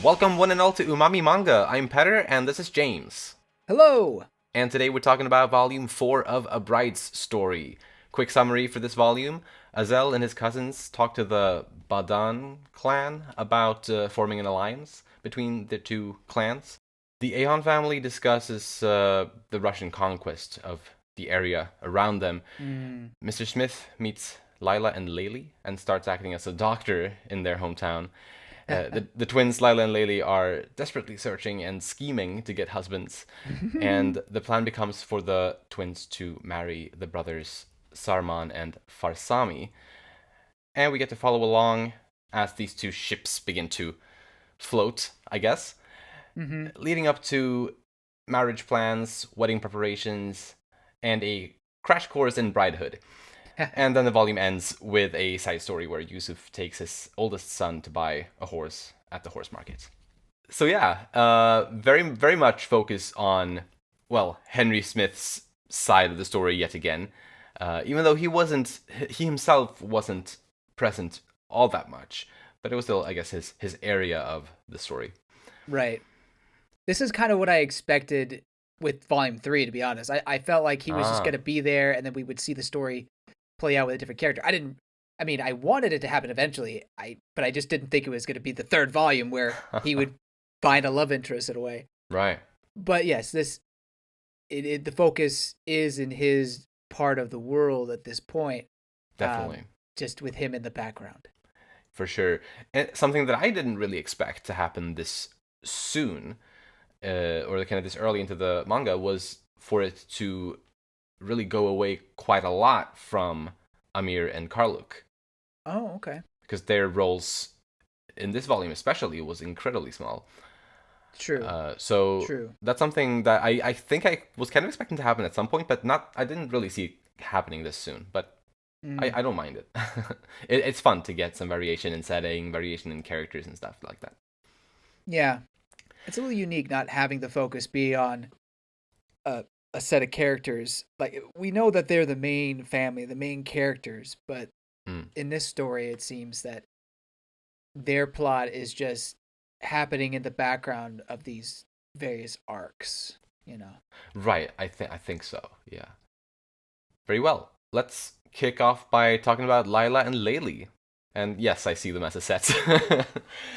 Welcome one and all to Umami Manga. I'm Petter, and this is James. Hello! And today we're talking about Volume 4 of A Bride's Story. Quick summary for this volume. Azel and his cousins talk to the Badan clan about forming an alliance between the two clans. The Ahon family discusses the Russian conquest of the area around them. Mr. Smith meets Laila and Leily and starts acting as a doctor in their hometown. The twins, Laila and Leily, are desperately searching and scheming to get husbands. And the plan becomes for the twins to marry the brothers Sarman and Farsami. And we get to follow along as these two ships begin to float, I guess, leading up to marriage plans, wedding preparations, and a crash course in bridehood. And then the volume ends with a side story where Yusuf takes his oldest son to buy a horse at the horse market. So yeah, very very much focus on, well, Henry Smith's side of the story yet again. Even though he himself wasn't present all that much, but it was still, I guess, his area of the story. Right. This is kind of what I expected with Volume 3, to be honest. I felt like he was just going to be there, and then we would see the story play out with a different character. I wanted it to happen eventually, but I just didn't think it was going to be the third volume where he would find a love interest in a way. Right. But yes, the focus is in his part of the world at this point. Definitely. Just with him in the background. For sure. And something that I didn't really expect to happen this soon, or kind of this early into the manga, was for it to really go away quite a lot from Amir and Karluk. Oh, okay. Because their roles in this volume especially was incredibly small. True. So True. that's something that I think I was kind of expecting to happen at some point, but I didn't really see it happening this soon. But I don't mind it. It's fun to get some variation in setting, variation in characters and stuff like that. Yeah. It's a little unique not having the focus be on a set of characters. Like, we know that they're the main family, the main characters, but in this story it seems that their plot is just happening in the background of these various arcs, you know. Right, I think so. Yeah. Very well. Let's kick off by talking about Laila and Leily. And yes, I see them as a set.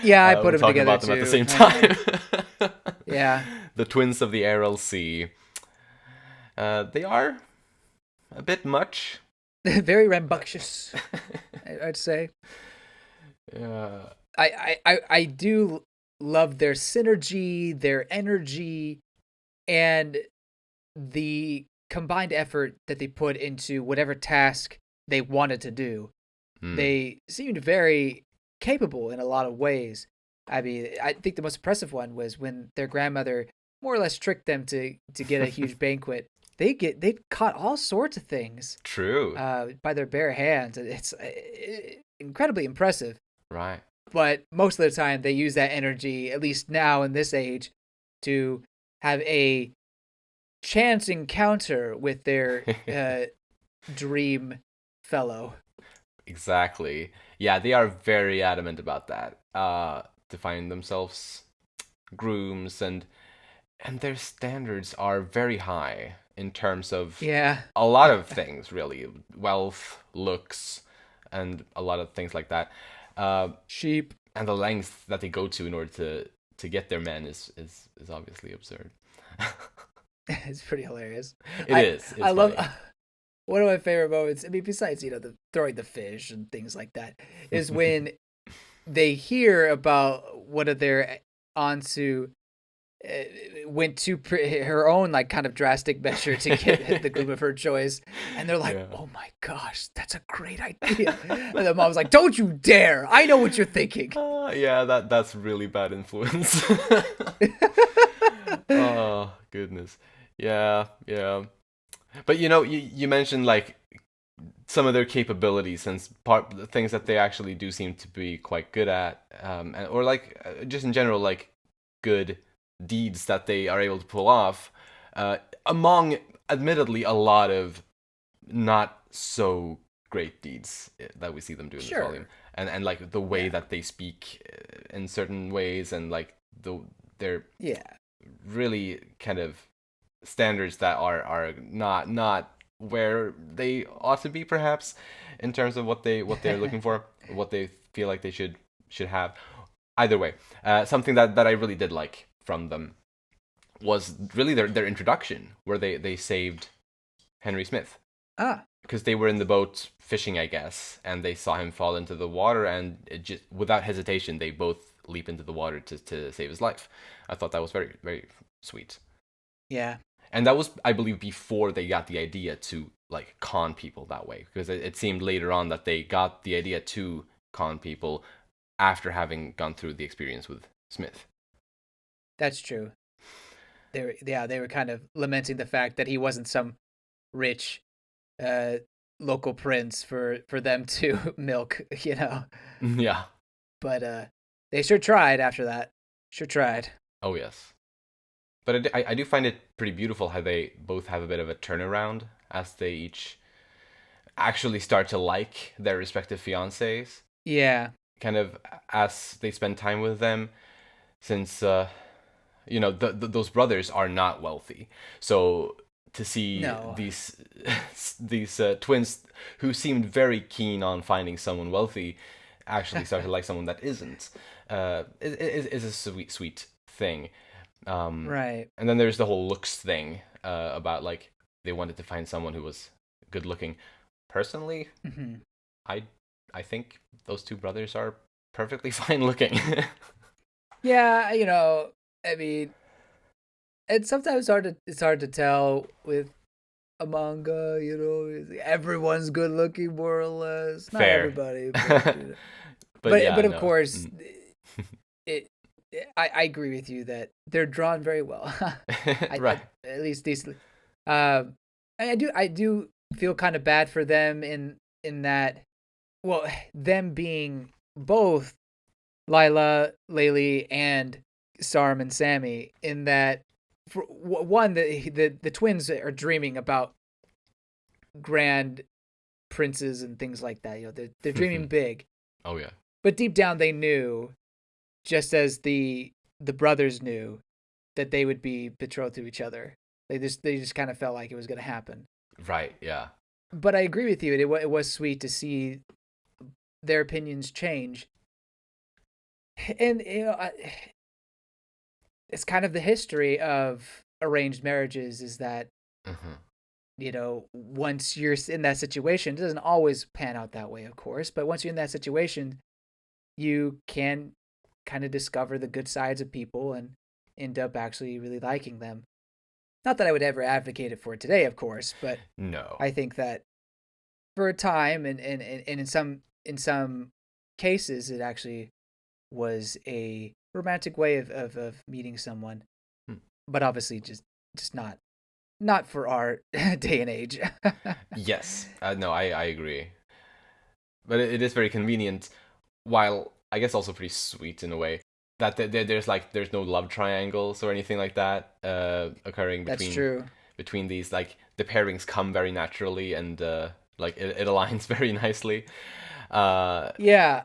Yeah, I put them talking together about them too. at the same time. Yeah. The twins of the Aral Sea. They are a bit much. Very rambunctious, I'd say. Yeah. I do love their synergy, their energy, and the combined effort that they put into whatever task they wanted to do. They seemed very capable in a lot of ways. I mean, I think the most impressive one was when their grandmother more or less tricked them to get a huge banquet. They caught all sorts of things. True. By their bare hands. It's incredibly impressive. Right. But most of the time, they use that energy, at least now in this age, to have a chance encounter with their dream fellow. Exactly. Yeah, they are very adamant about that. To find themselves grooms, and their standards are very high in terms of a lot of things, really. Wealth, looks, and a lot of things like that. Sheep. And the lengths that they go to in order to get their men is obviously absurd. It's pretty hilarious. It is. It's I love funny. one of my favorite moments. I mean, besides the throwing the fish and things like that, is when they hear about one of their aunts who went to her own like kind of drastic measure to get the groom of her choice, and they're like, "Oh my gosh, that's a great idea!" And the mom's like, "Don't you dare! I know what you're thinking." Yeah, that's really bad influence. Oh goodness. Yeah. But you mentioned like some of their capabilities and the things that they actually do seem to be quite good at, or like just in general, like good deeds that they are able to pull off, among admittedly a lot of not so great deeds that we see them do in this volume. and like the way Yeah. that they speak in certain ways, and like they're Yeah. really kind of standards that are not where they ought to be, perhaps, in terms of what they're looking for, what they feel like they should have. Either way, something that I really did like from them was really their introduction, where they saved Henry Smith, Ah, because they were in the boat fishing, I guess, and they saw him fall into the water, and it just without hesitation they both leap into the water to save his life. I thought that was very very sweet. yeah. And that was, I believe, before they got the idea to like con people that way, because it seemed later on that they got the idea to con people after having gone through the experience with Smith. That's true. They were kind of lamenting the fact that he wasn't some rich uh local prince for them to milk, you know. Yeah. But they sure tried after that. Sure tried. Oh yes. But I do find it pretty beautiful how they both have a bit of a turnaround as they each actually start to like their respective fiancés, Yeah. kind of as they spend time with them, since those brothers are not wealthy. So to see No. these twins who seemed very keen on finding someone wealthy actually start to like someone that isn't, is a sweet thing. Right. And then there's the whole looks thing, about like they wanted to find someone who was good looking. Personally, Hmm. I I think those two brothers are perfectly fine looking. Yeah, I mean, it's sometimes hard to tell with a manga, everyone's good looking more or less. Not Fair. everybody, but But yeah, but of no. course, Mm. it I agree with you that they're drawn very well. Right. At least decently. Um, I do feel kind of bad for them in that, well, them being both Laila, Leily, and Sarm and Sammy, in that, for one, the twins are dreaming about grand princes and things like that. They're dreaming big, Oh yeah. but deep down they knew, just as the brothers knew, that they would be betrothed to each other. They just kind of felt like it was going to happen. Right. Yeah. But I agree with you. It was sweet to see their opinions change, and it's kind of the history of arranged marriages, is that Hmm. once you're in that situation, it doesn't always pan out that way, of course, but once you're in that situation, you can kind of discover the good sides of people and end up actually really liking them. Not that I would ever advocate it for today, of course, but No. I think that for a time, and in some cases, it actually was a romantic way of meeting someone, Hmm. but obviously just not for our day and age. Yes. No, I agree. But it is very convenient, while I guess also pretty sweet in a way, that there's no love triangles or anything like that occurring That's true. between these. Like the pairings come very naturally, and like it aligns very nicely. Uh, Yeah,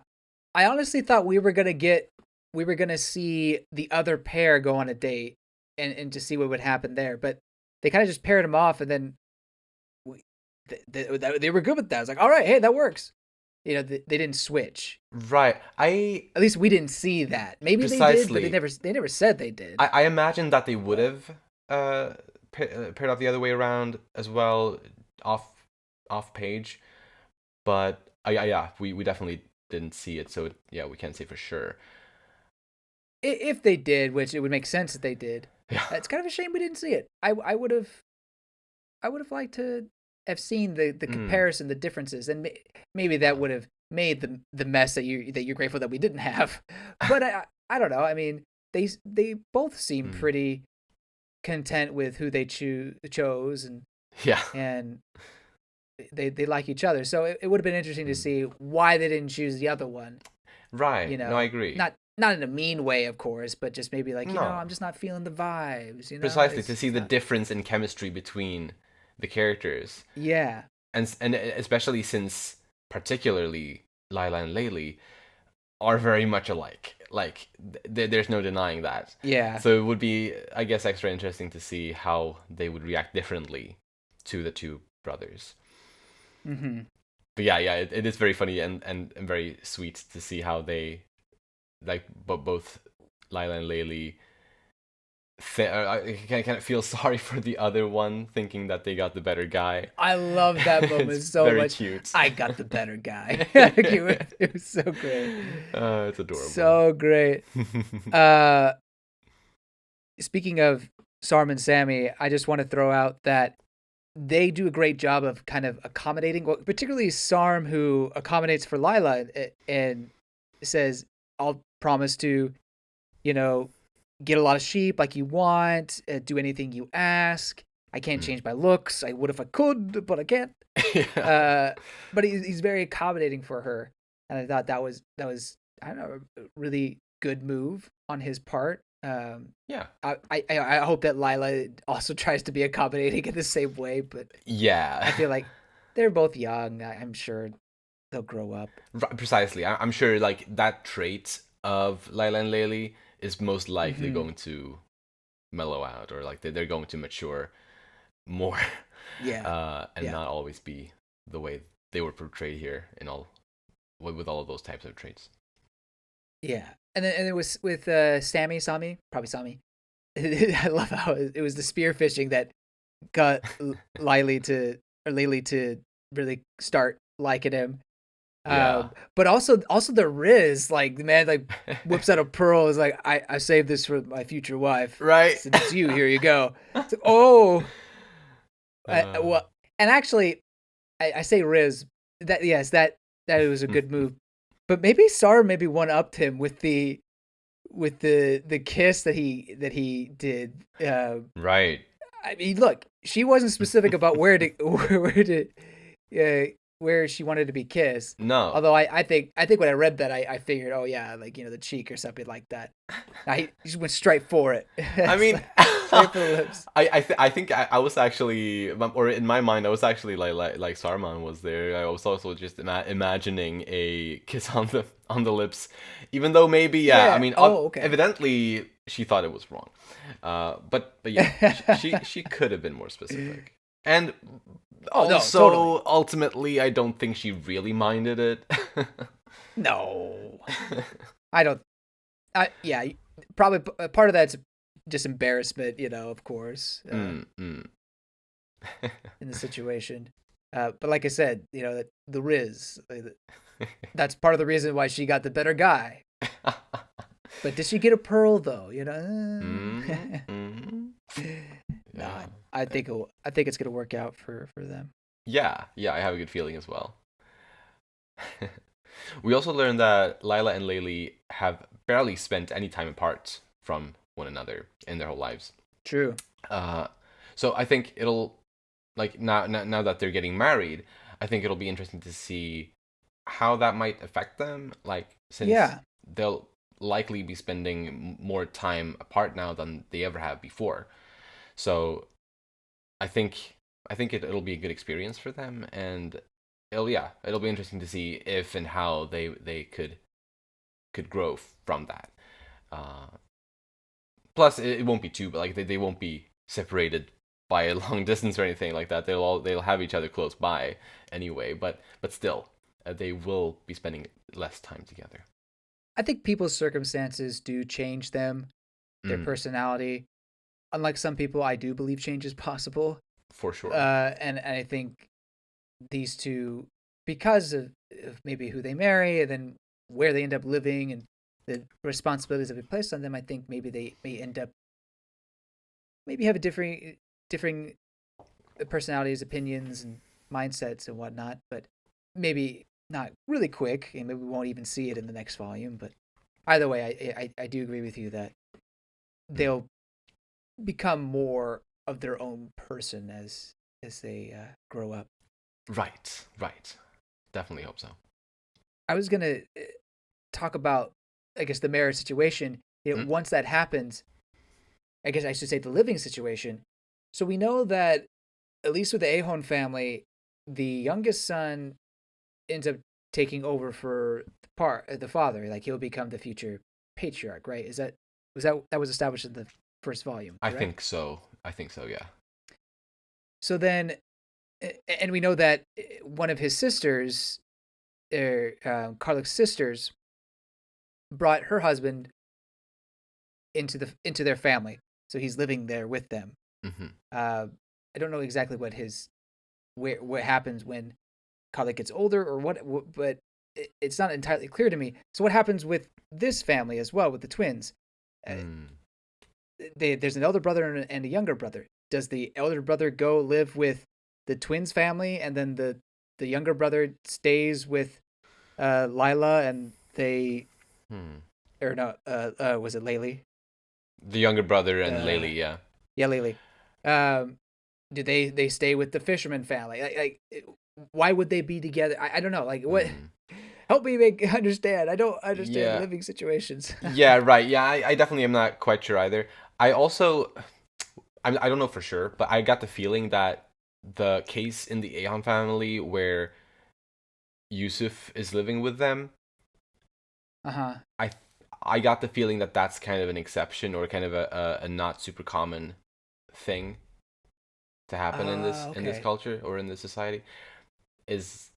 I honestly thought we were gonna see the other pair go on a date and to see what would happen there, but they kind of just paired them off, and then we, they were good with that. I was like, all right, hey, that works. They didn't switch. right. I At least we didn't see that. Maybe they did, but precisely. they never said they did. I imagine that they would But have paired off the other way around as well, off page. But yeah, we definitely didn't see it, so yeah, we can't say for sure. if they did, which it would make sense that they did, Yeah. it's kind of a shame we didn't see it. I would have liked to have seen the Mm. comparison, the differences, and maybe that would have made the mess that you're grateful that we didn't have. But I don't know. I mean, they both seem Mm. pretty content with who they chose, Yeah. and they like each other. So it would have been interesting to see why they didn't choose the other one. Right. No, I agree. Not in a mean way, of course, but just maybe like, No. I'm just not feeling the vibes. Precisely, to see It's the not. difference in chemistry between the characters, Yeah. and especially since particularly Laila and Leily are very much alike. Like there's no denying that. Yeah. So it would be, I guess, extra interesting to see how they would react differently to the two brothers. Mm-hmm. But yeah, it is very funny and very sweet to see how they like both Laila and Leily. I kind of feel sorry for the other one, thinking that they got the better guy. I love that moment It's so very much. cute. I got the better guy. It was so great. It's adorable. So great. Uh, Speaking of Sarm and Sammy, I just want to throw out that they do a great job of kind of accommodating, well, particularly Sarm, who accommodates for Lila and says, I'll promise to, you know, get a lot of sheep like you want, do anything you ask. I can't change my looks. I would if I could, but I can't. Yeah. But he's very accommodating for her, and I thought that was I don't know, a really good move on his part. Yeah. I hope that Lila also tries to be accommodating in the same way, but Yeah. I feel like they're both young. I'm sure they'll grow up. Precisely. I'm sure like that trait of Laila and Leily is most likely Mm-hmm. going to mellow out, or like they're going to mature more, Yeah, and yeah, not always be the way they were portrayed here in all with all of those types of traits. yeah. And it was with Sami, probably Sami. I love how it was the spear fishing that got Lily to really start liking him. Yeah. But also the Riz, like the man like whips out a pearl, is like, I saved this for my future wife. Right. Since it's you, here you go. It's like, oh, uh, well, and actually, I say Riz, that yes, that was a good move, but maybe Sar maybe one upped him with the kiss that he did. right. I mean, look, she wasn't specific about where she wanted to be kissed. No. Although I think when I read that, I figured, oh yeah, like the cheek or something like that. He just went straight for it. I It's mean, like, straight for the lips. I think I was actually, or in my mind, I was actually like Saruman was there. I was also just imagining a kiss on the lips, even though maybe yeah. I Yeah. mean, Oh, okay. evidently she thought it was wrong, but yeah, she could have been more specific. And Oh no, totally. also, ultimately, I don't think she really minded it. No, I don't. Yeah, probably part of that's just embarrassment, of course, Mm, mm. in the situation. But like I said, that the Riz, that's part of the reason why she got the better guy. But did she get a pearl though? Mm, mm. No, Yeah. I think it's gonna work out for them. Yeah, I have a good feeling as well. We also learned that Lila and Laylee have barely spent any time apart from one another in their whole lives. True. Uh, so I think it'll like now that they're getting married, I think it'll be interesting to see how that might affect them. Like since Yeah, they'll likely be spending more time apart now than they ever have before. So I think it'll be a good experience for them, and it'll be interesting to see if and how they could grow from that. Uh, Plus, it won't be too, but like they won't be separated by a long distance or anything like that. They'll have each other close by anyway, but still, they will be spending less time together. I think people's circumstances do change them, their Mm, personality. Unlike some people, I do believe change is possible. for sure. And I think these two, because of maybe who they marry and then where they end up living and the responsibilities that we placed on them, I think maybe they may end up maybe have a differing personalities, opinions, and mindsets and whatnot. But maybe not really quick, and maybe we won't even see it in the next volume. But either way, I do agree with you that Mm. they'll become more of their own person as they grow up. Right. Definitely hope so. I was gonna talk about, I guess, the marriage situation. Mm, Once that happens, I guess I should say the living situation. So we know that at least with the Ahon family, the youngest son ends up taking over for the father. Like he'll become the future patriarch, right? That was established in the first volume, I correct? think so. I think so. Yeah. So then, and we know that one of his sisters, Karlik's sisters, brought her husband into their family. So he's living there with them. Hmm. I don't know exactly what happens when Karlik gets older or but it's not entirely clear to me. So what happens with this family as well with the twins? Uh, Mm. there's an elder brother and a younger brother. Does the elder brother go live with the twins family, and then the younger brother stays with Lila, and they Hmm. or no was it Leily? The younger brother and Uh, Laylee. Yeah. yeah, Leily. Um, do they stay with the fisherman family? Why would they be together? I don't know. Like what? Hmm. Help me make understand. I don't understand Yeah. living situations. Yeah. Right. Yeah. I definitely am not quite sure either. I also I don't know for sure, but I got the feeling that the case in the Ahan family where Yusuf is living with them, Uh huh. I I got the feeling that that's kind of an exception or kind of a not super common thing to happen in this Okay. culture or in this society is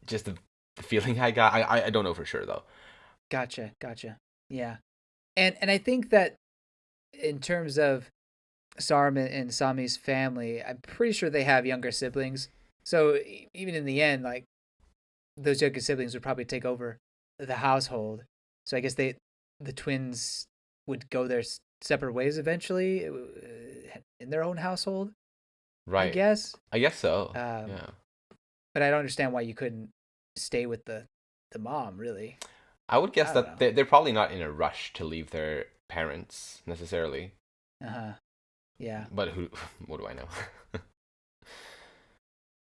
just the feeling I got. I don't know for sure though. Gotcha. Gotcha. Yeah. And I think that in terms of Sarm and Sami's family, I'm pretty sure they have younger siblings. So even in the end, like those younger siblings would probably take over the household. So I guess the twins would go their separate ways eventually in their own household. I Right. guess. I guess so. Um, Yeah. but I don't understand why you couldn't stay with the mom. Really, I would guess I don't that know. they're probably not in a rush to leave their parents necessarily. Uh huh. Yeah. But who? What do I know?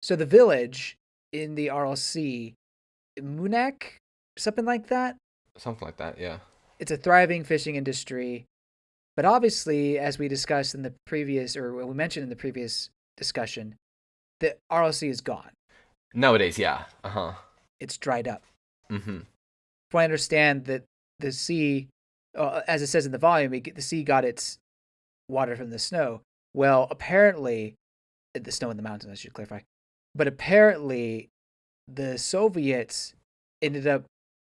So the village in the RLC, Munak, something like that. Something like that. Yeah. It's a thriving fishing industry, but obviously, as we discussed in the previous, or we mentioned in the previous discussion, the RLC is gone. Nowadays, yeah. Uh huh. It's dried up. Mm-hmm. If I understand that the sea, as it says in the volume, the sea got its water from the snow. Well, apparently, the snow in the mountains, I should clarify. But apparently, the Soviets ended up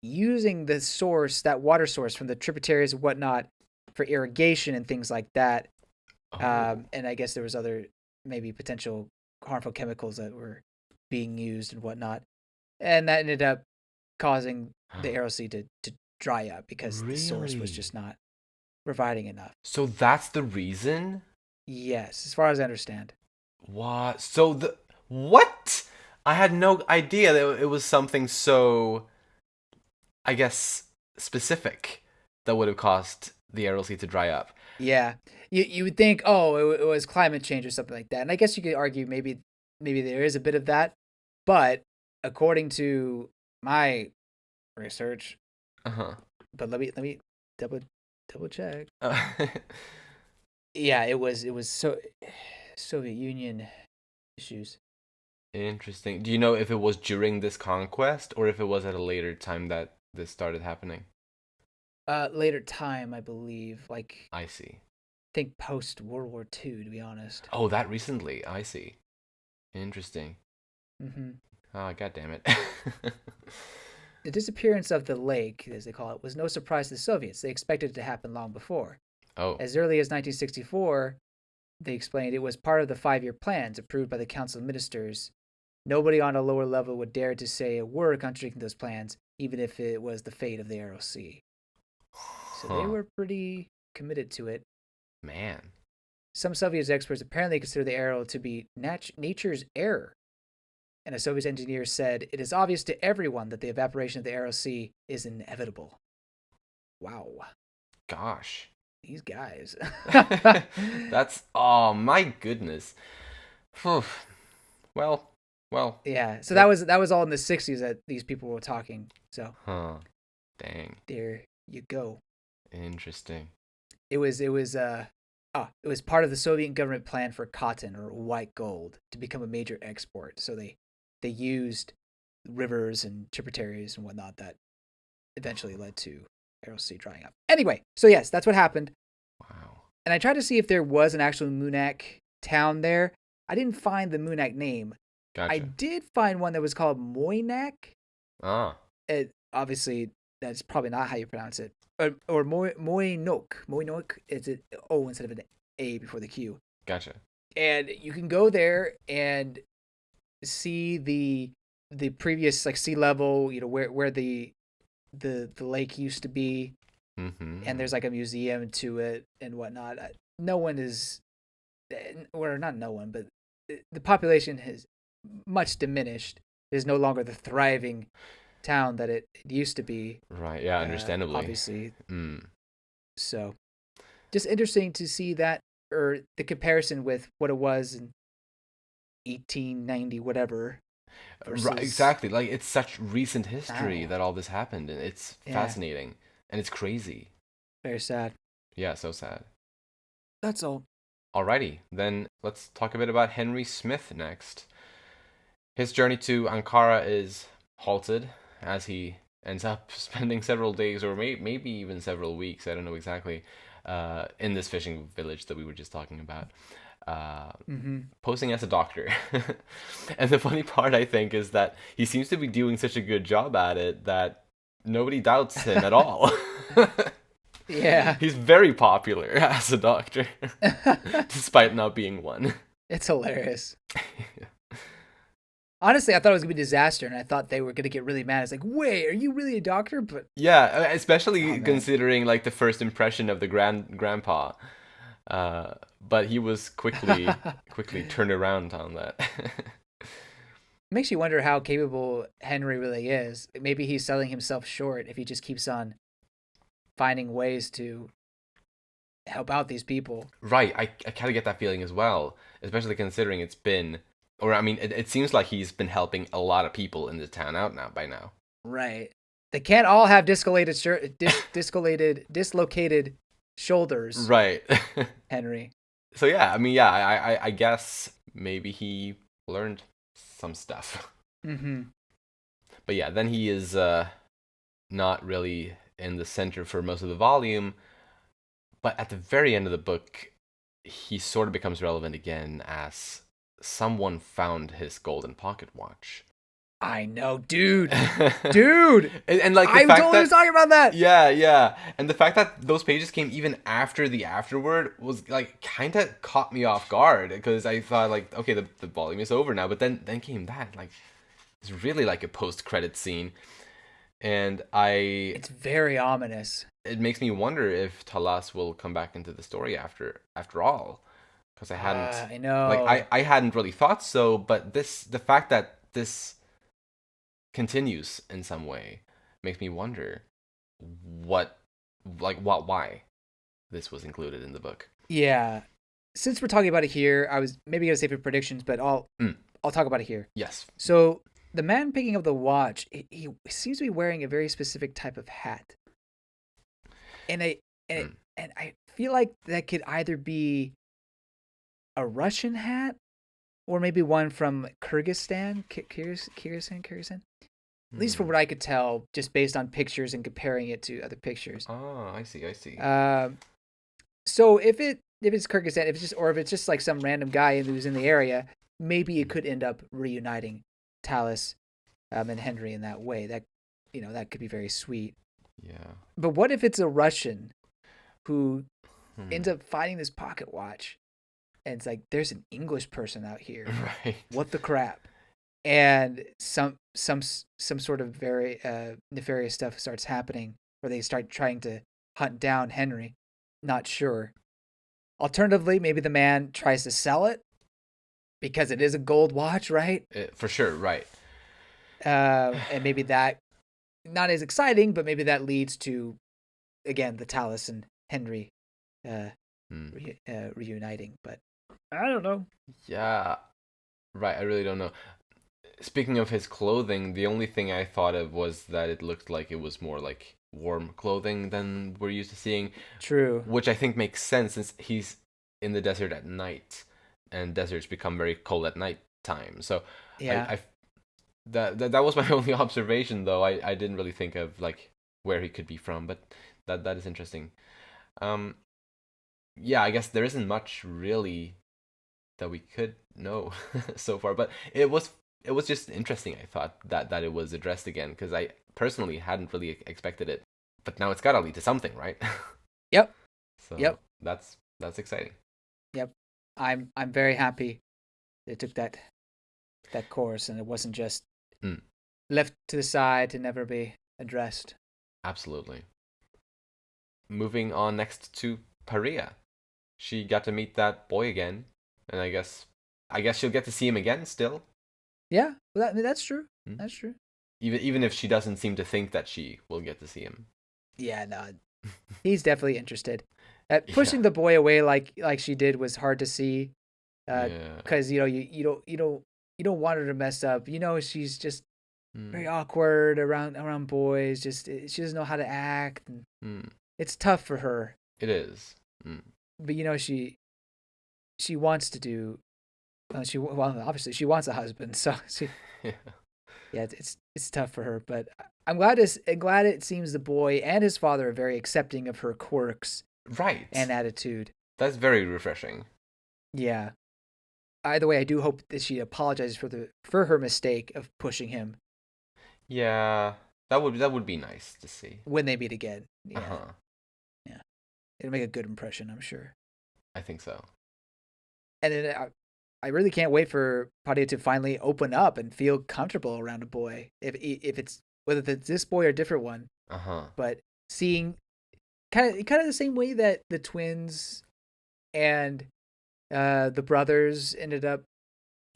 using the source, that water source from the tributaries and whatnot, for irrigation and things like that. Oh. And I guess there was other maybe potential harmful chemicals that were being used and whatnot, and that ended up causing the Arrow Sea to dry up because the source was Really? just not providing enough. So that's the reason? Yes, as far as I understand. What? So the what? I had no idea that it was something so, I guess, specific that would have caused the Aral Sea to dry up. Yeah, you would think, oh, it was climate change or something like that, and I guess you could argue maybe there is a bit of that, but according to my research, Uh huh. but let me double double check. Uh, Yeah, it was Soviet Union issues. Interesting. Do you know if it was during this conquest or if it was at a later time that this started happening? Later time, I believe, like I see. think post World War II, to be honest. Oh, that recently. I see. Interesting. Hmm. Ah, god damn it. The disappearance of the lake, as they call it, was no surprise to the Soviets. They expected it to happen long before. Oh. As early as 1964, they explained it was part of the 5-year plans approved by the Council of Ministers. Nobody on a lower level would dare to say a word contradicting those plans, even if it was the fate of the Aral Sea. So they Huh. were pretty committed to it. Man. Some Soviet experts apparently consider the Aral to be nature's error. And a Soviet engineer said, it is obvious to everyone that the evaporation of the Aral Sea is inevitable. Wow. Gosh. These guys. That's oh my goodness. Phew. Well, well, Yeah. So that that was all in the 60s that these people were talking. So huh. Dang. there you go. Interesting. It was part of the Soviet government plan for cotton or white gold to become a major export. So they used rivers and tributaries and whatnot that eventually led to Arrow Sea drying up. Anyway, so yes, that's what happened. Wow. And I tried to see if there was an actual Moonak town there. I didn't find the Moonak name. I Gotcha. did find one that was called Moynak. Ah, Obviously, that's probably not how you pronounce it. Or Moynok. Moynok is an O instead of an A before the Q. gotcha. And you can go there and see the previous like sea level, where the lake used to be, and Mm-hmm. there's like a museum to it and whatnot. No one is, or not no one, but the population has much diminished. It is no longer the thriving town that it used to be. Right. Yeah. Understandably. Obviously, Mm. so just interesting to see that, or the comparison with what it was in 1890 whatever Right. versus Exactly. Like it's such recent history now. that all this happened, and it's Yeah, fascinating and it's crazy. very sad. Yeah. So sad. That's all. Alrighty, then let's talk a bit about Henry Smith next. His journey to Ankara is halted as he ends up spending several days or maybe even several weeks, I don't know exactly, in this fishing village that we were just talking about, uh, Mm-hmm. posing as a doctor. And the funny part, I think, is that he seems to be doing such a good job at it that nobody doubts him at all. Yeah. He's very popular as a doctor, despite not being one. It's hilarious. Honestly, I thought it was gonna be a disaster, and I thought they were gonna get really mad. It's like, wait, are you really a doctor? But Yeah, oh especially man, considering like the first impression of the grandpa. But he was quickly turned around on that. makes you wonder how capable Henry really is. Maybe he's selling himself short if he just keeps on finding ways to help out these people. Right, I kind of get that feeling as well, especially considering it's been, or I mean, it seems like he's been helping a lot of people in the town out now by now. Right. They can't all have dislocated shoulders, Right. Henry. So yeah, I mean, yeah, I guess maybe he learned some stuff. Mm-hmm. But yeah, then he is not really in the center for most of the volume. But at the very end of the book, he sort of becomes relevant again as someone found his golden pocket watch. I know, dude. Dude, And like the I fact totally was that talking about that. yeah, and the fact that those pages came even after the afterword was like kind of caught me off guard because I thought like okay the volume is over now, but then came that like it's really like a post credit scene, and I It's very ominous. it makes me wonder if Talas will come back into the story after all, because I hadn't I like know. I hadn't really thought so, but the fact that this continues in some way makes me wonder what what why this was included in the book. Yeah. Since we're talking about it here, I was maybe gonna save for predictions, but Mm, I'll talk about it here. yes. So the man picking up the watch, he seems to be wearing a very specific type of hat, and I and, Mm. and I feel like that could either be a Russian hat or maybe one from Kyrgyzstan, Kyrgyzstan. At least from Hmm. what I could tell, just based on pictures and comparing it to other pictures. Oh, I see. Um, so if it's Kyrgyzstan, if it's just or if it's just like some random guy who's in the area, maybe it could end up reuniting Talus, and Henry in that way. That that could be very sweet. Yeah. But what if it's a Russian who ends Hmm. up finding this pocket watch, and it's like there's an English person out here. Right. What the crap? And some sort of very nefarious stuff starts happening, where they start trying to hunt down Henry. Not sure. Alternatively, maybe the man tries to sell it because it is a gold watch, right? For sure, right. And maybe that not as exciting, but maybe that leads to again the Talus and Henry uh, Hmm. reuniting. But I don't know. Yeah, right. I really don't know. Speaking of his clothing, the only thing I thought of was that it looked like it was more like warm clothing than we're used to seeing, True. which I think makes sense since he's in the desert at night, and deserts become very cold at night time. So I, Yeah. I that was my only observation, though. I didn't really think of like where he could be from, but that is interesting. Um, yeah, I guess there isn't much really that we could know so far, but it was just interesting. I thought that it was addressed again because I personally hadn't really expected it, but now it's got to lead to something, right? Yep. So Yep. that's exciting. Yep. I'm very happy they took that course and it wasn't just Mm, left to the side to never be addressed. absolutely. Moving on next to Pariya. She got to meet that boy again, and I guess she'll get to see him again still. Yeah, well, that's true. Mm. That's true. Even if she doesn't seem to think that she will get to see him. Yeah, no, he's definitely interested. Yeah, Pushing the boy away like she did was hard to see, yeah. because you don't want her to mess up. You know, she's just Mm, very awkward around boys. Just she doesn't know how to act, and mm. it's tough for her. It is. Mm. But she wants to do. Well, obviously she wants a husband, so she Yeah. yeah, it's tough for her. But I'm glad it seems the boy and his father are very accepting of her quirks and Right. attitude. That's very refreshing. Yeah. Either way, I do hope that she apologizes for her mistake of pushing him Yeah, that would be nice to see. when they meet again. Uh Yeah, huh. yeah, it'll make a good impression, I'm sure. I think so. And then I really can't wait for Pariya to finally open up and feel comfortable around a boy, if it's whether it's this boy or a different one. Uh huh. But seeing kind of the same way that the twins and the brothers ended up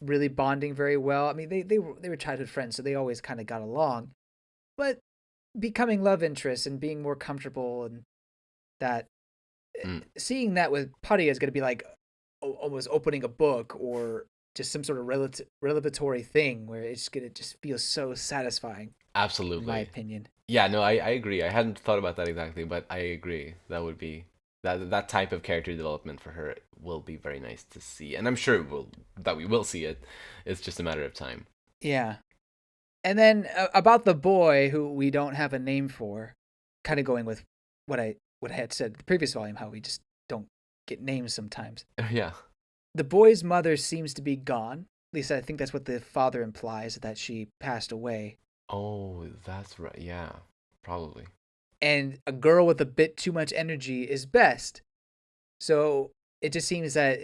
really bonding very well. I mean, they were childhood friends, so they always kind of got along. But becoming love interests and being more comfortable and that Mm. seeing that with Putty is going to be like almost opening a book or just some sort of revelatory thing where it's going to just feel so satisfying, in my Absolutely. opinion. Yeah, no, I agree. I hadn't thought about that exactly, but I agree. That would be that type of character development for her will be very nice to see, and I'm sure we will see it. It's just a matter of time. Yeah. And then about the boy who we don't have a name for, kind of going with what I had said the previous volume, how we just don't get names sometimes. Yeah. The boy's mother seems to be gone. At least I think that's what the father implies, that she passed away. Oh, that's right. Yeah, probably. And a girl with a bit too much energy is best. So it just seems that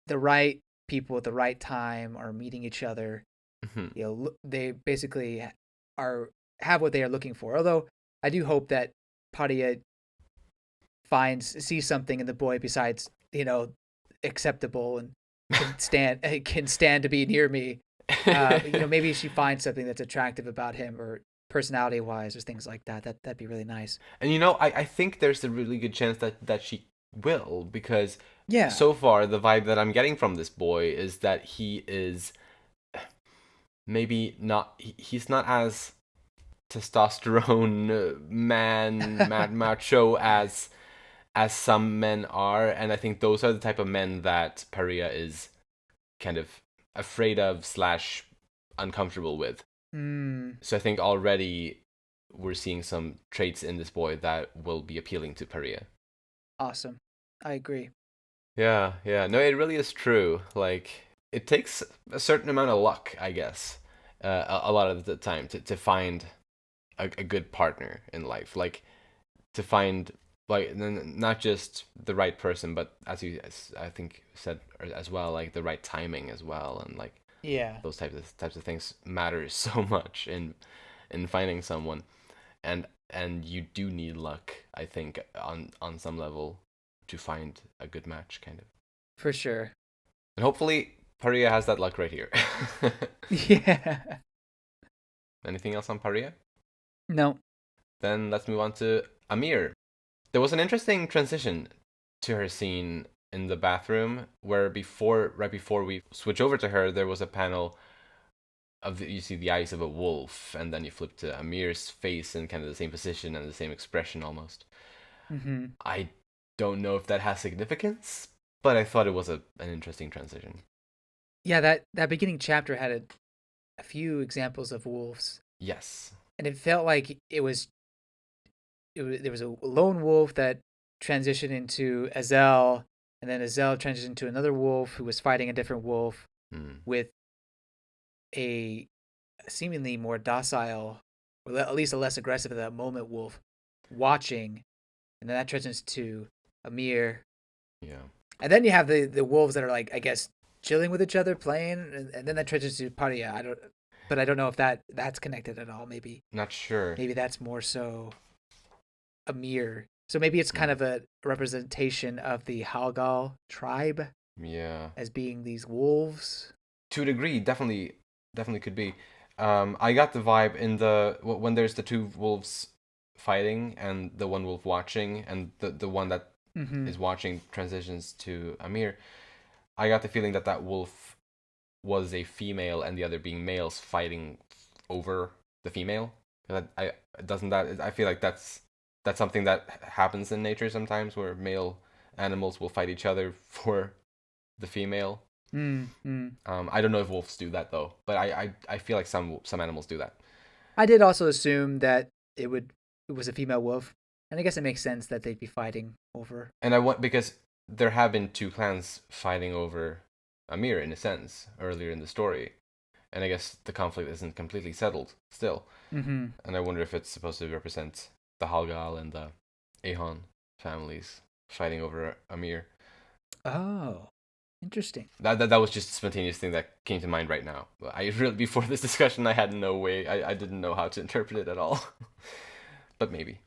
the right people at the right time are meeting each other. Mhm. You know, they basically are have what they are looking for. Although I do hope that Paria sees something in the boy besides, acceptable and can stand to be near me. Maybe she finds something that's attractive about him or personality wise or things like that. That'd be really nice. And I think there's a really good chance that she will, because Yeah. so far the vibe that I'm getting from this boy is that he is maybe not he's not as testosterone macho as some men are, and I think those are the type of men that Paria is kind of afraid of slash uncomfortable with. Hmm. So I think already we're seeing some traits in this boy that will be appealing to Paria. Awesome. I agree. Yeah, yeah. No, it really is true. Like, it takes a certain amount of luck, I guess, a lot of the time to find a good partner in life. Like, to find, like, not just the right person, but as I think said as well, like, the right timing as well. And, like, Yeah, those types of things matter so much in finding someone. And you do need luck, I think, on some level to find a good match, kind of. for sure. And hopefully, Paria has that luck right here. Yeah. Anything else on Paria? No. Then let's move on to Amir. There was an interesting transition to her scene in the bathroom, where right before we switch over to her, there was a panel of you see the eyes of a wolf, and then you flip to Amir's face in kind of the same position and the same expression almost. Hmm. I don't know if that has significance, but I thought it was an interesting transition. Yeah, that beginning chapter had a few examples of wolves, Yes. and it felt like there was a lone wolf that transitioned into Azel, and then Azel transitioned into another wolf who was fighting a different wolf Hmm. with a seemingly more docile, or at least a less aggressive at that moment wolf watching, and then that transitions to Amir, Yeah. and then you have the wolves that are like, I guess, chilling with each other, playing, and then that transitions to Pariya. But I don't know if that's connected at all. Not sure. Maybe that's more so Amir. So maybe it's kind Hmm. of a representation of the Halgal tribe Yeah. as being these wolves. To a degree, definitely could be. I got the vibe in when there's the two wolves fighting and the one wolf watching, and the one that Mm-hmm. is watching transitions to Amir. I got the feeling that that wolf was a female and the other being males fighting over the female. I doesn't that I feel like that's something that happens in nature sometimes, where male animals will fight each other for the female. Mm-hmm. I don't know if wolves do that though, but I feel like some animals do that. I did also assume that it was a female wolf, and I guess it makes sense that they'd be fighting over. And I want because there have been two clans fighting over Amir in a sense earlier in the story, and I guess the conflict isn't completely settled still. Mm-hmm. And I wonder if it's supposed to represent the Halgal and the Ahon families fighting over Amir. Oh, interesting. That was just a spontaneous thing that came to mind right now. I really before this discussion I had no way I didn't know how to interpret it at all. But maybe.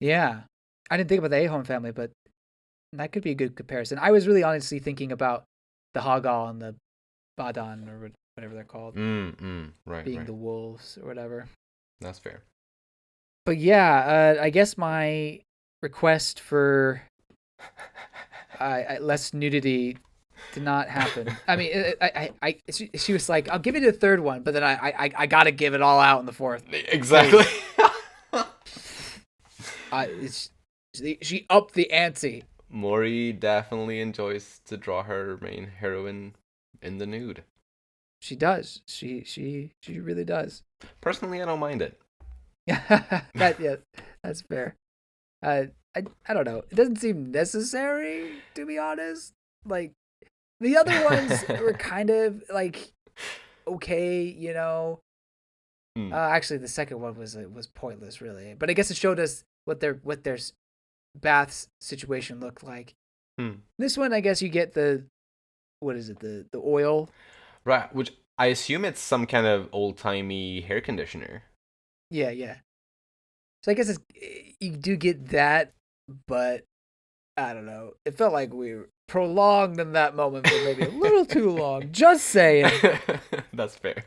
Yeah, I didn't think about the Ahorn family, but that could be a good comparison. I was really honestly thinking about the Hagal and the Badan or whatever they're called, Right, being right. the wolves or whatever. That's fair. But yeah, I guess my request for less nudity did not happen. I mean, she was like, "I'll give you the third one," but then I gotta give it all out in the fourth. Exactly. It's she upped the ante. Mori definitely enjoys to draw her main heroine in the nude. She does. She really does. Personally, I don't mind it. Yeah, that's fair. I don't know. It doesn't seem necessary to be honest. Like the other ones were kind of like okay, you know. Hmm. Actually, the second one was pointless, really. But I guess it showed us what their bath situation looked like. Hmm. This one, I guess you get the what is it the oil. Right, which I assume it's some kind of old timey hair conditioner. Yeah, yeah. So I guess you do get that, but I don't know. It felt like we were prolonged in that moment for maybe a little too long. Just saying. That's fair.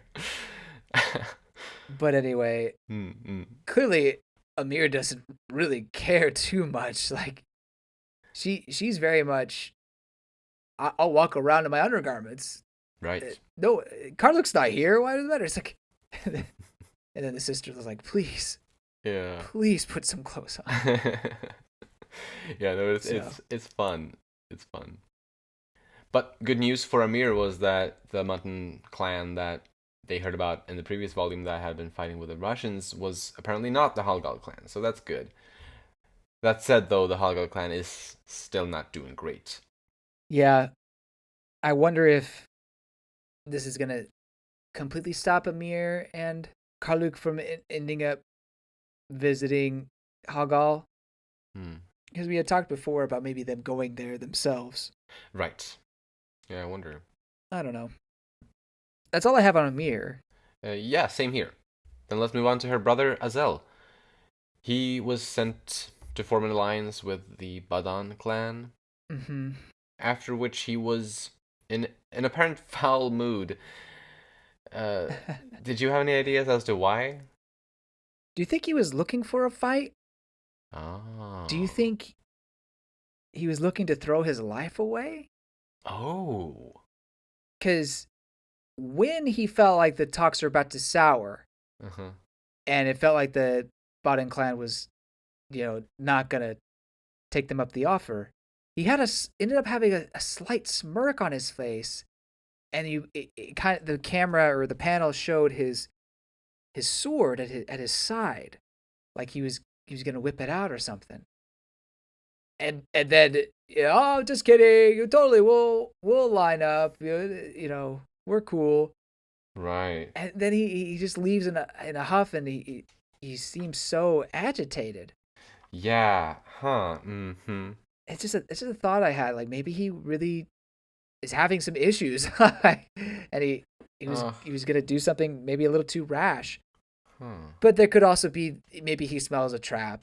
But anyway, Mm. clearly Amir doesn't really care too much. Like she's very much. I'll walk around in my undergarments. Right. No, Karluk's not here. Why does it matter? It's like, and then the sister was like, "Please, Yeah. please put some clothes on." Yeah, no, So it's fun. It's fun. But good news for Amir was that the Mutton clan that they heard about in the previous volume that had been fighting with the Russians was apparently not the Halgal clan, so that's good. That said, though, the Halgal clan is still not doing great. yeah, I wonder if this is gonna completely stop Amir and Karluk from ending up visiting Hagal, Hmm. because we had talked before about maybe them going there themselves. Right. Yeah, I wonder. I don't know. That's all I have on Amir. Yeah, same here. Then let's move on to her brother, Azel. He was sent to form an alliance with the Badan clan, Mm-hmm. after which he was in an apparent foul mood. Uh, did you have any ideas as to why? Do you think he was looking for a fight? Do you Oh. think he was looking to throw his life away? Oh. Because when he felt like the talks were about to sour, Uh-huh. and it felt like the Baden clan was, not gonna take them up the offer, he ended up having a slight smirk on his face, and it kind of the camera or the panel showed his sword at his side, like he was gonna whip it out or something. And then oh, just kidding, totally, we'll line up, we're cool. Right. And then he just leaves in a huff, and he seems so agitated. Yeah. Huh. Mm-hmm. It's just a thought I had, like maybe he really is having some issues, and he was Uh, he was gonna do something maybe a little too rash. huh. But there could also be maybe he smells a trap.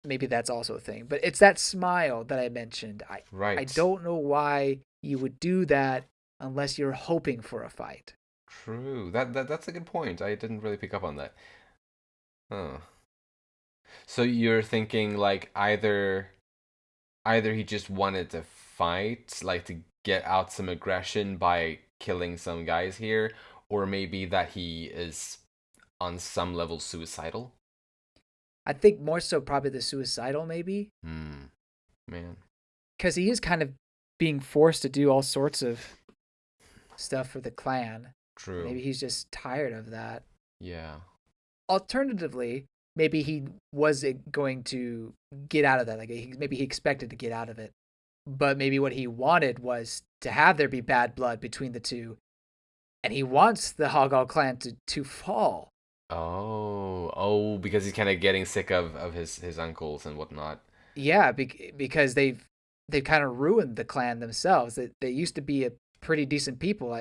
Maybe that's also a thing. But it's that smile that I mentioned. I Right. don't know why you would do that unless you're hoping for a fight. True. That's a good point. I didn't really pick up on that. Huh. So you're thinking like either he just wanted to fight, like to get out some aggression by killing some guys here, or maybe that he is on some level suicidal. I think more so probably the suicidal, maybe, Hmm. Man. because he is kind of being forced to do all sorts of stuff for the clan. True. Maybe he's just tired of that. Yeah. Alternatively, maybe he was going to get out of that. Like maybe he expected to get out of it, but maybe what he wanted was to have there be bad blood between the two, and he wants the Hogall clan to fall. Oh, because he's kind of getting sick of his uncles and whatnot. Yeah, because they've kind of ruined the clan themselves. They used to be a pretty decent people.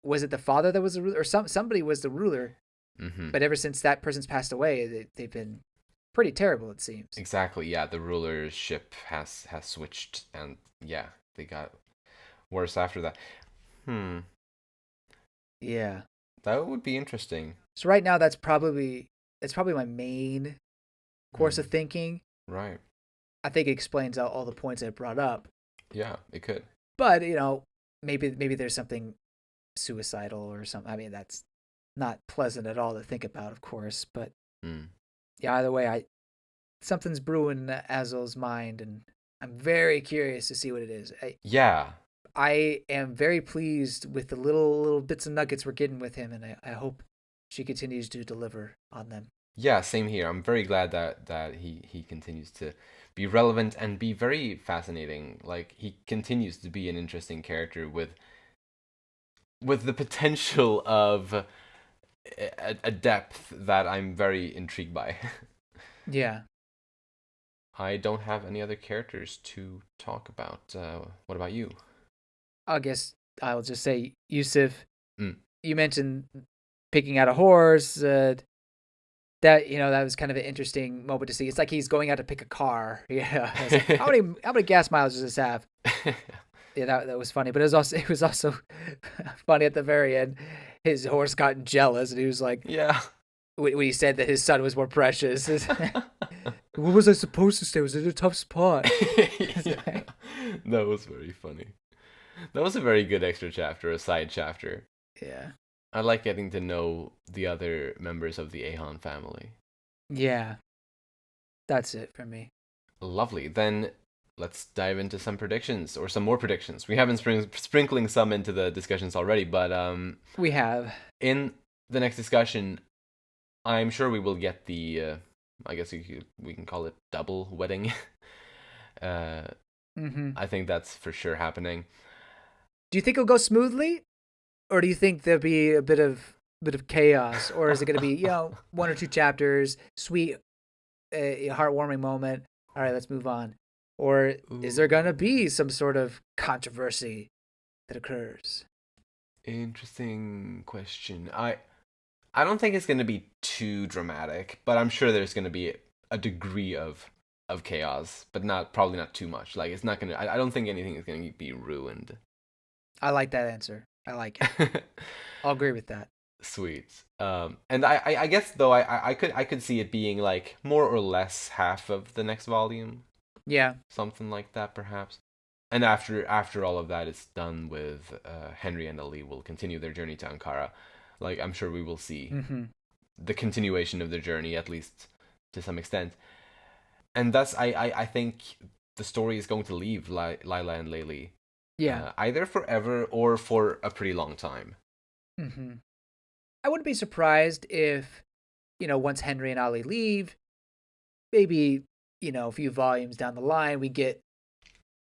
Was it the father that was the ruler, or somebody was the ruler? Mm-hmm. But ever since that person's passed away, they've been pretty terrible. It seems. Exactly. Yeah, the rulership has switched, and yeah, they got worse after that. Hmm. Yeah. That would be interesting. So right now, that's probably my main course of Hmm. thinking. Right. I think it explains all the points I brought up. Yeah, it could. But maybe there's something suicidal or something. I mean, that's not pleasant at all to think about, of course. But Hmm. yeah, either way, I something's brewing in Azel's mind, and I'm very curious to see what it is. Yeah. I am very pleased with the little bits and nuggets we're getting with him, and I hope she continues to deliver on them. Yeah, same here. I'm very glad that he continues to be relevant and be very fascinating. Like he continues to be an interesting character with the potential of a depth that I'm very intrigued by. Yeah, I don't have any other characters to talk about. What about you? I guess I'll just say Yusuf. Mm. You mentioned picking out a horse. That was kind of an interesting moment to see. It's like he's going out to pick a car. Yeah, I was like, how many gas miles does this have? Yeah, that was funny. But it was also funny at the very end. His horse got jealous, and he was like, Yeah. when he said that his son was more precious. What was I supposed to say? Was it a tough spot? Yeah. That was very funny. That was a very good extra chapter, a side chapter. Yeah. I like getting to know the other members of the Ahan family. Yeah. That's it for me. Lovely. Then let's dive into some predictions or some more predictions. We have been sprinkling some into the discussions already, but We have. in the next discussion, I'm sure we will get the I guess we can call it double wedding. uh, Mm-hmm. I think that's for sure happening. Do you think it'll go smoothly, or do you think there'll be a bit of chaos, or is it going to be one or two chapters, sweet, heartwarming moment? All right, let's move on. Or is there going to be some sort of controversy that occurs? Interesting question. I don't think it's going to be too dramatic, but I'm sure there's going to be a degree of chaos, but probably not too much. Like it's not going to I don't think anything is going to be ruined. I like that answer. I like it. I'll agree with that. Sweet. And I guess though I could see it being like more or less half of the next volume, Yeah. something like that perhaps. And after all of that is done with, Henry and Ali will continue their journey to Ankara. Like I'm sure we will see Mm-hmm. the continuation of their journey at least to some extent. And thus I think the story is going to leave Laila and Leily Yeah. either forever or for a pretty long time. Hmm. I wouldn't be surprised if, once Henry and Ollie leave, maybe, a few volumes down the line, we get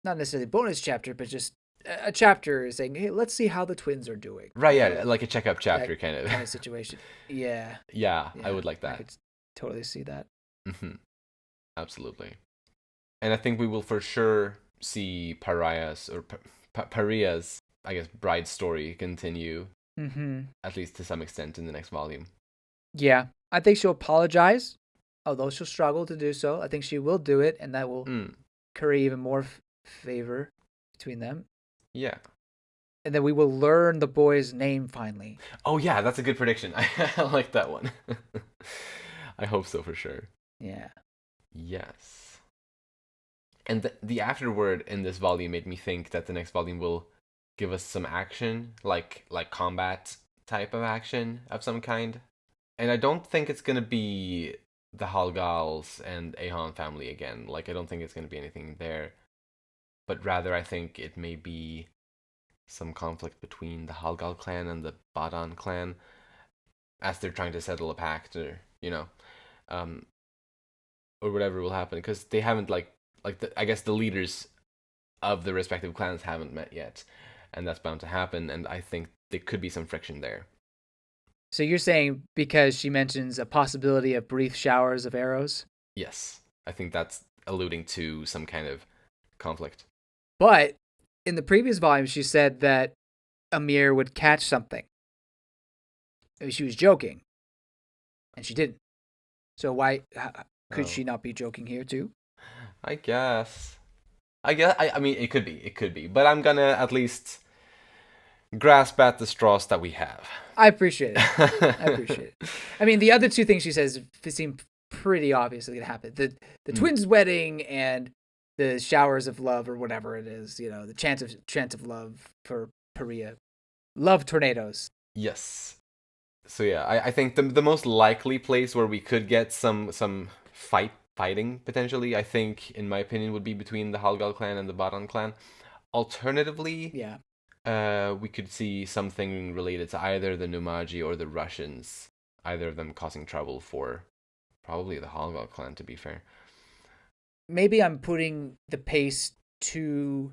not necessarily a bonus chapter, but just a chapter saying, "Hey, let's see how the twins are doing." Right, yeah, like a checkup That chapter kind of. kind of situation. Yeah, Yeah, I yeah, would like I that. could totally see that. Hmm. Absolutely. And I think we will for sure see Pariya's, I guess, bride story continue, Hmm. at least to some extent, in the next volume. Yeah, I think she'll apologize, although she'll struggle to do so. I think she will do it, and that will Mm, curry even more favor between them. yeah. And then we will learn the boy's name finally. Oh, yeah, that's a good prediction. I like that one. I hope so for sure. Yeah. Yes. And the afterword in this volume made me think that the next volume will give us some action, like combat type of action of some kind. And I don't think it's gonna be the Halgals and Ahan family again. Like I don't think it's gonna be anything there. But rather I think it may be some conflict between the Halgal clan and the Badan clan as they're trying to settle a pact or um or whatever will happen because they haven't I guess the leaders of the respective clans haven't met yet, and that's bound to happen. And I think there could be some friction there. So you're saying because she mentions a possibility of brief showers of arrows, Yes, I think that's alluding to some kind of conflict. but in the previous volume she said that Amir would catch something. She was joking, and she didn't. So why could Oh, she not be joking here too? I guess. I mean, it could be, but I'm gonna at least grasp at the straws that we have. I appreciate it. I appreciate it. I mean, the other two things she says seem pretty obviously going to happen. The Mm, twins' wedding and the showers of love or whatever it is. The chance of love for Pariya. Love tornadoes. yes. So yeah, I think the most likely place where we could get some fighting potentially, I think, in my opinion, would be between the Halgal clan and the Baran clan. Alternatively, Yeah. we could see something related to either the Numaji or the Russians, either of them causing trouble for probably the Halgal clan, to be fair. Maybe I'm putting the pace too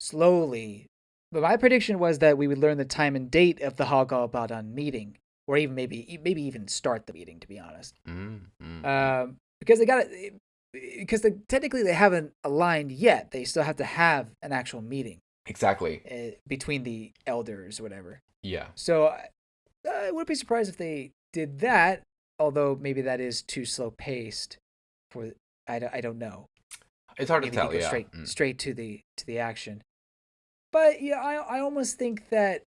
slowly, but my prediction was that we would learn the time and date of the Hagal Badan meeting, or even maybe even start the meeting. To be honest, because they got it. Because technically they haven't aligned yet. They still have to have an actual meeting Exactly. between the elders or whatever. Yeah. So I wouldn't be surprised if they did that. Although maybe that is too slow paced. For I don't know. It's hard to Maybe they tell, go yeah. straight to the action. But yeah, I almost think that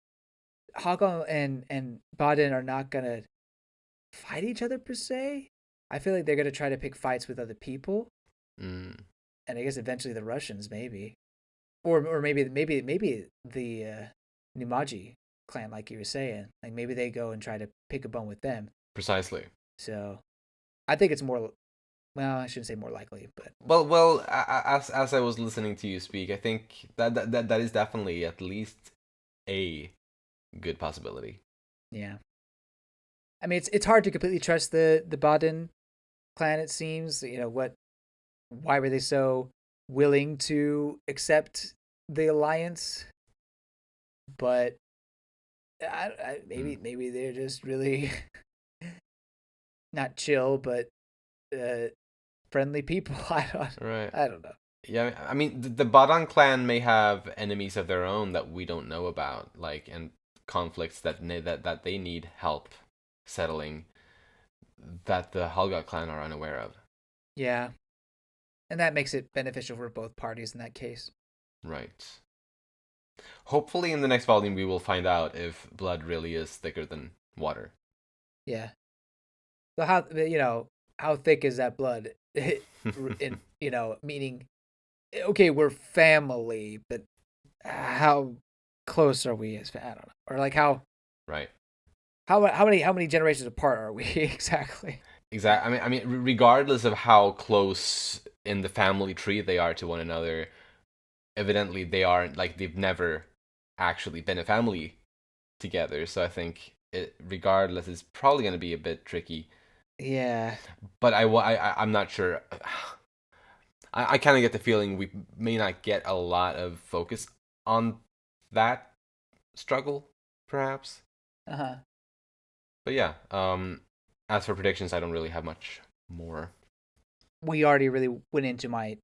Hagal and Baden are not gonna fight each other per se. I feel like they're gonna try to pick fights with other people, Mm. and I guess eventually the Russians maybe, or maybe the Numaji clan, like you were saying, like maybe they go and try to pick a bone with them. Precisely. So I think it's more. Well, I shouldn't say more likely, but As I was listening to you speak, I think that is definitely at least a good possibility. yeah. I mean, it's hard to completely trust the Baden clan. It seems what. Why were they so willing to accept the alliance? But Mm. maybe they're just really not chill, but uh, friendly people. Right. I don't know. Yeah, I mean, the Badan clan may have enemies of their own that we don't know about, and conflicts that they need help settling that the Halga clan are unaware of. Yeah, and that makes it beneficial for both parties in that case. Right. Hopefully, in the next volume, we will find out if blood really is thicker than water. Yeah. So how thick is that blood? In meaning okay, we're family, but how close are we as I don't know, or like Right. how many generations apart are we exactly? Exactly. Regardless of how close in the family tree they are to one another, evidently they aren't like they've never actually been a family together. So I think it, regardless, is probably going to be a bit tricky. Yeah. But I'm not sure. I kind of get the feeling we may not get a lot of focus on that struggle, perhaps. Uh-huh. But yeah, as for predictions, I don't really have much more. We already really went into my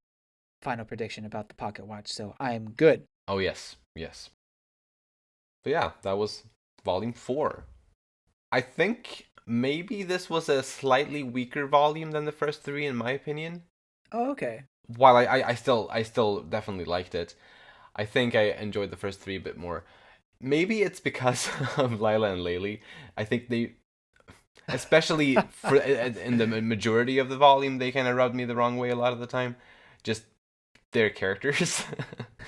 final prediction about the pocket watch, so I am good. Oh yes, yes. But yeah, that was volume 4. I think maybe this was a slightly weaker volume than the first 3, in my opinion. Oh, okay. While I still definitely liked it. I think I enjoyed the first 3 a bit more. Maybe it's because of Laila and Leily. I think they, especially for in the majority of the volume, they kind of rubbed me the wrong way a lot of the time. Just their characters,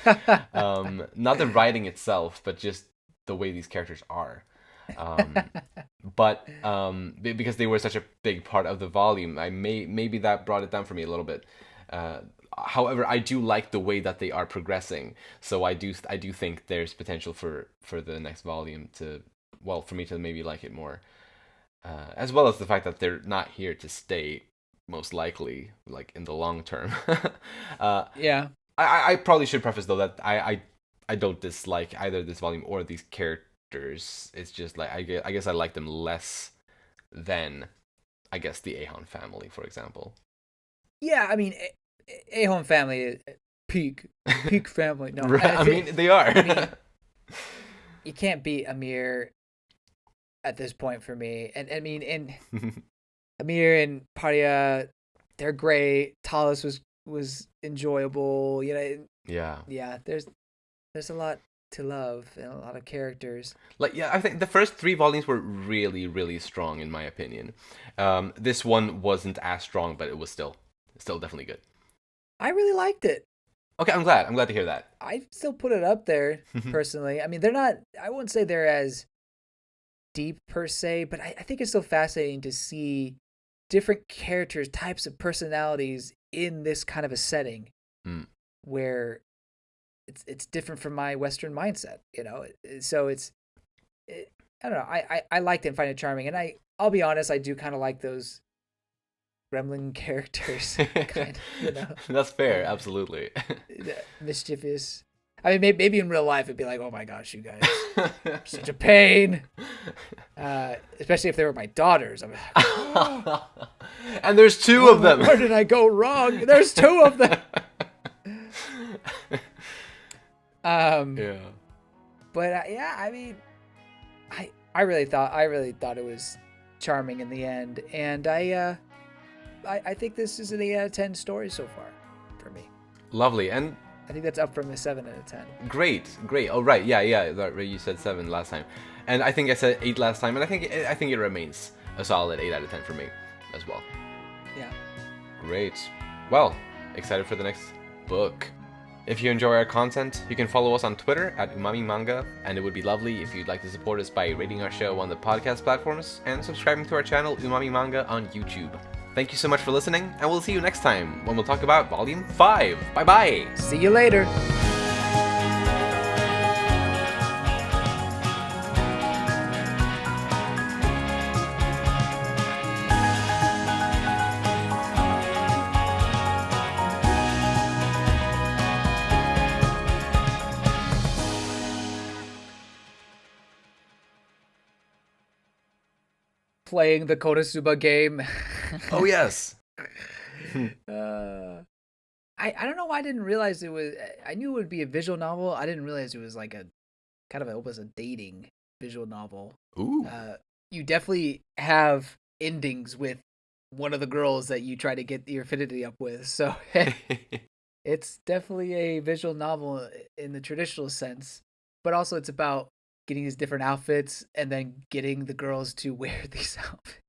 not the writing itself, but just the way these characters are. Um, but because they were such a big part of the volume, maybe that brought it down for me a little bit. However, I do like the way that they are progressing, so I do think there's potential for the next volume to, well, for me to maybe like it more, as well as the fact that they're not here to stay, most likely, like in the long term. Yeah. I probably should preface though that I don't dislike either this volume or these characters. It's just like I guess I like them less than, I guess, the Ahon family, for example. Yeah, I mean, A-Home family, peak family. No, Right, I mean, they are. I mean, you can't beat Amir at this point for me. And I mean, and Amir and Pariya, they're great. Talis was enjoyable. You know, Yeah. yeah. There's a lot to love and a lot of characters. Like, yeah, I think the first 3 volumes were really, really strong in my opinion. This one wasn't as strong, but it was still definitely good. I really liked it. Okay, I'm glad. I'm glad to hear that. I still put it up there personally. I mean, they're not. I wouldn't say they're as deep per se, but I think it's still fascinating to see different characters, types of personalities in this kind of a setting where it's different from my Western mindset, you know. So I don't know. I liked it and find it charming, and I'll be honest, I do kind of like those gremlin characters, kind of, you know. That's fair, absolutely. Mischievous. I mean, maybe in real life it'd be like, oh my gosh, you guys, such a pain. Especially if they were my daughters. I'm like, oh, and there's 2 of them. Where did I go wrong? There's 2 of them. Yeah. But yeah, I mean, I really thought it was charming in the end, and I think this is an 8 out of 10 story so far for me. Lovely. And I think that's up from a 7 out of 10. great. Oh right, yeah. You said 7 last time, and I think I said 8 last time, and I think it remains a solid 8 out of 10 for me as well. Yeah. Great. Well, excited for the next book. If you enjoy our content, you can follow us on Twitter at Umami Manga, and it would be lovely if you'd like to support us by rating our show on the podcast platforms and subscribing to our channel Umami Manga on YouTube. Thank you so much for listening, and we'll see you next time when we'll talk about Volume 5. Bye-bye! See you later! Playing the Konosuba game. Oh yes. I don't know why I didn't realize it was. I knew it would be a visual novel. I didn't realize it was like a kind of almost a dating visual novel. Ooh. You definitely have endings with one of the girls that you try to get your affinity up with. So it's definitely a visual novel in the traditional sense, but also it's about getting these different outfits and then getting the girls to wear these outfits.